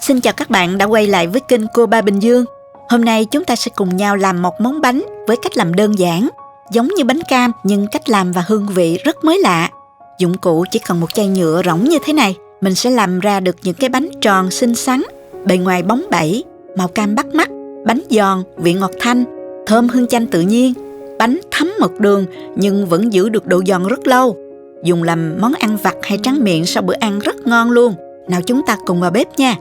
Xin chào các bạn đã quay lại với kênh Cô Ba Bình Dương. Hôm nay chúng ta sẽ cùng nhau làm một món bánh với cách làm đơn giản, giống như bánh cam nhưng cách làm và hương vị rất mới lạ. Dụng cụ chỉ cần một chai nhựa rỗng như thế này. Mình sẽ làm ra được những cái bánh tròn xinh xắn, bề ngoài bóng bẩy, màu cam bắt mắt, bánh giòn, vị ngọt thanh, thơm hương chanh tự nhiên, bánh thấm mật đường nhưng vẫn giữ được độ giòn rất lâu. Dùng làm món ăn vặt hay tráng miệng sau bữa ăn rất ngon luôn. Nào chúng ta cùng vào bếp nha.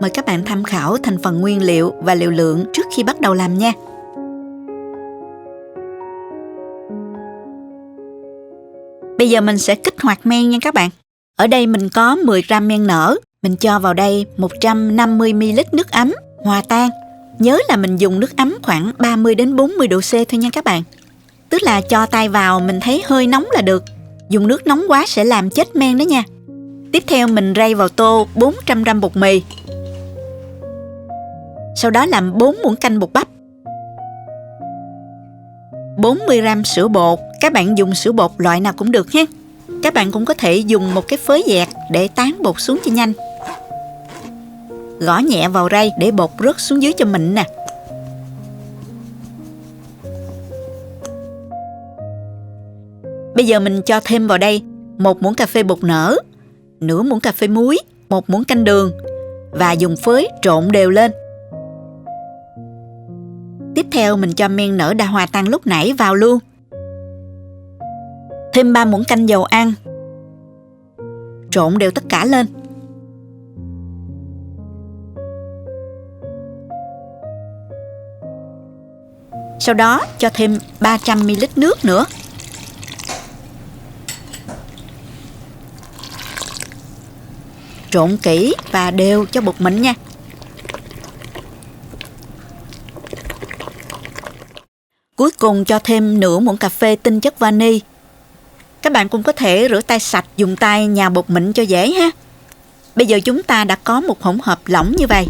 Mời các bạn tham khảo thành phần nguyên liệu và liều lượng trước khi bắt đầu làm nha. Bây giờ mình sẽ kích hoạt men nha các bạn. Ở đây mình có 10 gram men nở. Mình cho vào đây 150ml nước ấm, hòa tan. Nhớ là mình dùng nước ấm khoảng 30 đến 40 độ C thôi nha các bạn. Tức là cho tay vào mình thấy hơi nóng là được. Dùng nước nóng quá sẽ làm chết men đó nha. Tiếp theo mình rây vào tô 400 gram bột mì. Sau đó làm 4 muỗng canh bột bắp, 40 gram sữa bột. Các bạn dùng sữa bột loại nào cũng được nhé. Các bạn cũng có thể dùng một cái phới dẹt để tán bột xuống cho nhanh. Gõ nhẹ vào rây để bột rớt xuống dưới cho mịn nè. Bây giờ mình cho thêm vào đây 1 muỗng cà phê bột nở, nửa muỗng cà phê muối, 1 muỗng canh đường và dùng phới trộn đều lên. Tiếp theo mình cho men nở đã hòa tan lúc nãy vào luôn. Thêm 3 muỗng canh dầu ăn. Trộn đều tất cả lên. Sau đó cho thêm 300ml nước nữa. Trộn kỹ và đều cho bột mịn nha. Cuối cùng cho thêm nửa muỗng cà phê tinh chất vani. Các bạn cũng có thể rửa tay sạch, dùng tay nhào bột mịn cho dễ ha. Bây giờ chúng ta đã có một hỗn hợp lỏng như vậy.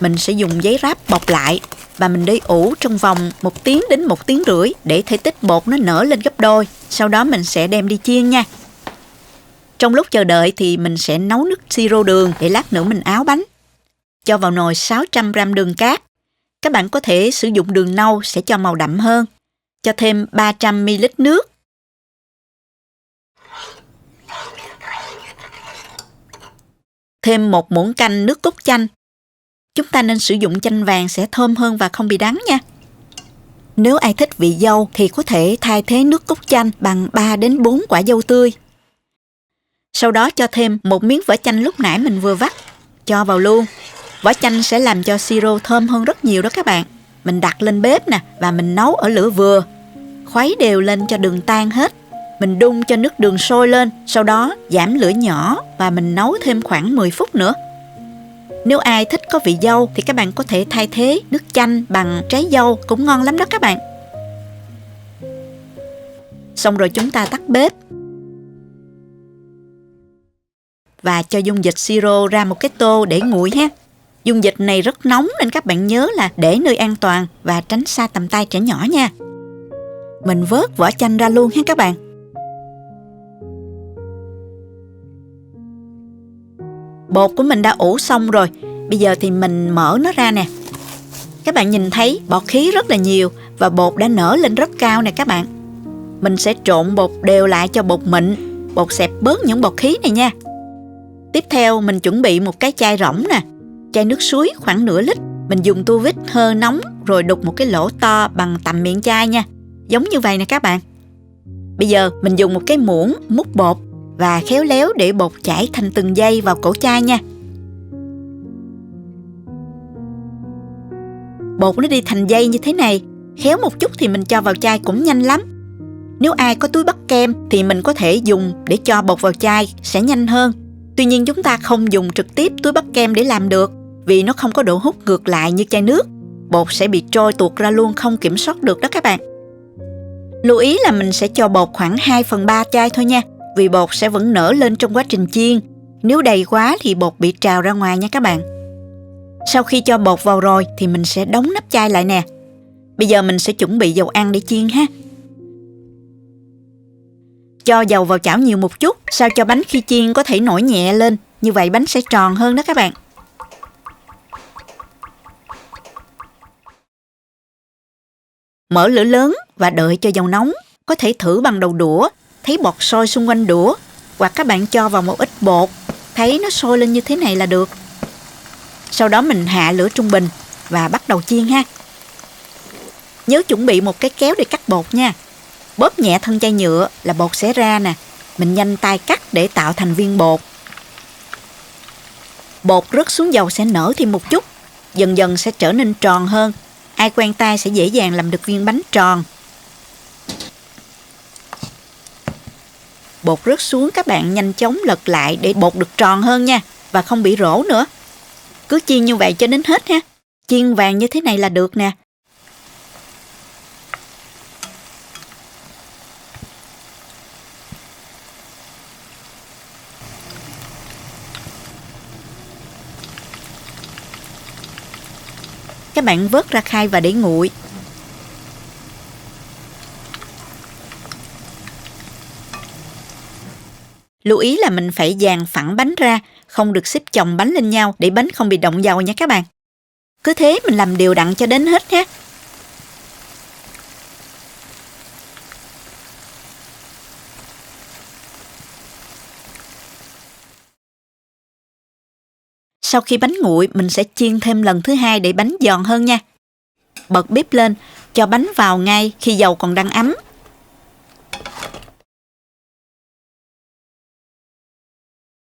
Mình sẽ dùng giấy ráp bọc lại và mình để ủ trong vòng 1 tiếng đến 1 tiếng rưỡi để thể tích bột nó nở lên gấp đôi. Sau đó mình sẽ đem đi chiên nha. Trong lúc chờ đợi thì mình sẽ nấu nước siro đường để lát nữa mình áo bánh. Cho vào nồi 600 gram đường cát. Các bạn có thể sử dụng đường nâu sẽ cho màu đậm hơn. Cho thêm 300ml nước. Thêm 1 muỗng canh nước cốt chanh. Chúng ta nên sử dụng chanh vàng sẽ thơm hơn và không bị đắng nha. Nếu ai thích vị dâu thì có thể thay thế nước cốt chanh bằng 3 đến 4 quả dâu tươi. Sau đó cho thêm 1 miếng vỏ chanh lúc nãy mình vừa vắt. Cho vào luôn. Vỏ chanh sẽ làm cho siro thơm hơn rất nhiều đó các bạn. Mình đặt lên bếp nè và mình nấu ở lửa vừa. Khuấy đều lên cho đường tan hết. Mình đun cho nước đường sôi lên. Sau đó giảm lửa nhỏ và mình nấu thêm khoảng 10 phút nữa. Nếu ai thích có vị dâu thì các bạn có thể thay thế nước chanh bằng trái dâu cũng ngon lắm đó các bạn. Xong rồi chúng ta tắt bếp. Và cho dung dịch siro ra một cái tô để nguội ha. Dung dịch này rất nóng nên các bạn nhớ là để nơi an toàn và tránh xa tầm tay trẻ nhỏ nha. Mình vớt vỏ chanh ra luôn ha các bạn. Bột của mình đã ủ xong rồi. Bây giờ thì mình mở nó ra nè. Các bạn nhìn thấy bọt khí rất là nhiều và bột đã nở lên rất cao nè các bạn. Mình sẽ trộn bột đều lại cho bột mịn. Bột xẹp bớt những bọt khí này nha. Tiếp theo mình chuẩn bị một cái chai rỗng nè. Chai nước suối khoảng nửa lít. Mình dùng tua vít hơi nóng rồi đục một cái lỗ to bằng tầm miệng chai nha. Giống như vậy nè các bạn. Bây giờ mình dùng một cái muỗng múc bột và khéo léo để bột chảy thành từng dây vào cổ chai nha. Bột nó đi thành dây như thế này. Khéo một chút thì mình cho vào chai cũng nhanh lắm. Nếu ai có túi bắt kem thì mình có thể dùng để cho bột vào chai sẽ nhanh hơn. Tuy nhiên chúng ta không dùng trực tiếp túi bắt kem để làm được vì nó không có độ hút ngược lại như chai nước. Bột sẽ bị trôi tuột ra luôn, không kiểm soát được đó các bạn. Lưu ý là mình sẽ cho bột khoảng 2/3 chai thôi nha, vì bột sẽ vẫn nở lên trong quá trình chiên. Nếu đầy quá thì bột bị trào ra ngoài nha các bạn. Sau khi cho bột vào rồi thì mình sẽ đóng nắp chai lại nè. Bây giờ mình sẽ chuẩn bị dầu ăn để chiên ha. Cho dầu vào chảo nhiều một chút, sao cho bánh khi chiên có thể nổi nhẹ lên. Như vậy bánh sẽ tròn hơn đó các bạn. Mở lửa lớn và đợi cho dầu nóng. Có thể thử bằng đầu đũa, thấy bọt sôi xung quanh đũa. Hoặc các bạn cho vào một ít bột, thấy nó sôi lên như thế này là được. Sau đó mình hạ lửa trung bình và bắt đầu chiên ha. Nhớ chuẩn bị một cái kéo để cắt bột nha. Bóp nhẹ thân chai nhựa là bột sẽ ra nè. Mình nhanh tay cắt để tạo thành viên bột. Bột rớt xuống dầu sẽ nở thêm một chút. Dần dần sẽ trở nên tròn hơn. Ai quen tay sẽ dễ dàng làm được viên bánh tròn. Bột rớt xuống các bạn nhanh chóng lật lại để bột được tròn hơn nha. Và không bị rỗ nữa. Cứ chiên như vậy cho đến hết ha. Chiên vàng như thế này là được nè. Các bạn vớt ra khay và để nguội. Lưu ý là mình phải dàn phẳng bánh ra, không được xếp chồng bánh lên nhau để bánh không bị động dầu nha các bạn. Cứ thế mình làm đều đặn cho đến hết nhé. Sau khi bánh nguội, mình sẽ chiên thêm lần thứ hai để bánh giòn hơn nha. Bật bếp lên, cho bánh vào ngay khi dầu còn đang ấm.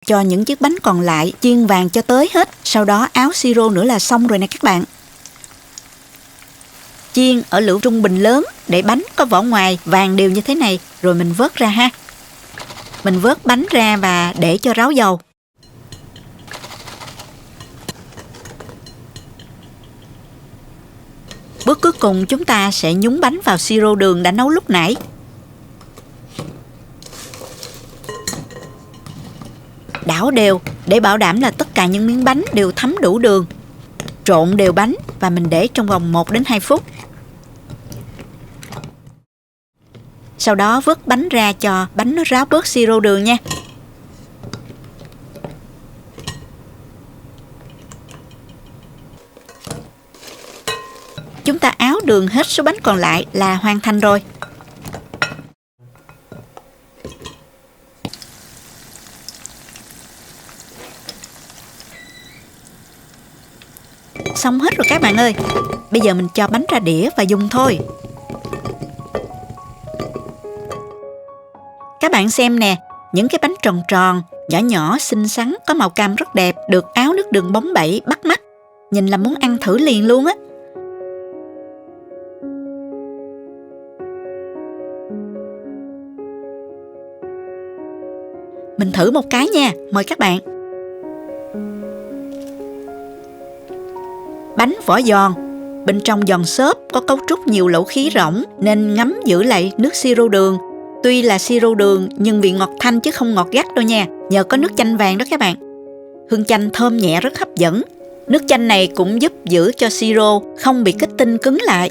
Cho những chiếc bánh còn lại chiên vàng cho tới hết, sau đó áo siro nữa là xong rồi nè các bạn. Chiên ở lửa trung bình lớn để bánh có vỏ ngoài vàng đều như thế này, rồi mình vớt ra ha. Mình vớt bánh ra và để cho ráo dầu. Bước cuối cùng chúng ta sẽ nhúng bánh vào siro đường đã nấu lúc nãy. Đảo đều để bảo đảm là tất cả những miếng bánh đều thấm đủ đường. Trộn đều bánh và mình để trong vòng 1 đến 2 phút. Sau đó vớt bánh ra cho bánh nó ráo bớt siro đường nha. Chúng ta áo đường hết số bánh còn lại là hoàn thành rồi. Xong hết rồi các bạn ơi. Bây giờ mình cho bánh ra đĩa và dùng thôi. Các bạn xem nè, những cái bánh tròn tròn, nhỏ nhỏ, xinh xắn, có màu cam rất đẹp, được áo nước đường bóng bẩy, bắt mắt. Nhìn là muốn ăn thử liền luôn á. Mình thử một cái nha, mời các bạn. Bánh vỏ giòn, bên trong giòn xốp, có cấu trúc nhiều lỗ khí rỗng nên ngấm giữ lại nước siro đường. Tuy là siro đường nhưng vị ngọt thanh chứ không ngọt gắt đâu nha, nhờ có nước chanh vàng đó các bạn. Hương chanh thơm nhẹ rất hấp dẫn. Nước chanh này cũng giúp giữ cho siro không bị kết tinh cứng lại.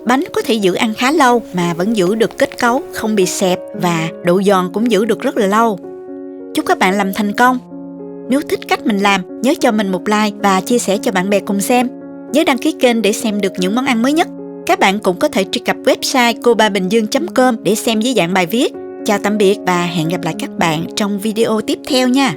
Bánh có thể giữ ăn khá lâu mà vẫn giữ được kết cấu, không bị xẹp và độ giòn cũng giữ được rất là lâu. Chúc các bạn làm thành công. Nếu thích cách mình làm, nhớ cho mình một like và chia sẻ cho bạn bè cùng xem. Nhớ đăng ký kênh để xem được những món ăn mới nhất. Các bạn cũng có thể truy cập website cobabìnhdương.com để xem dưới dạng bài viết. Chào tạm biệt và hẹn gặp lại các bạn trong video tiếp theo nha.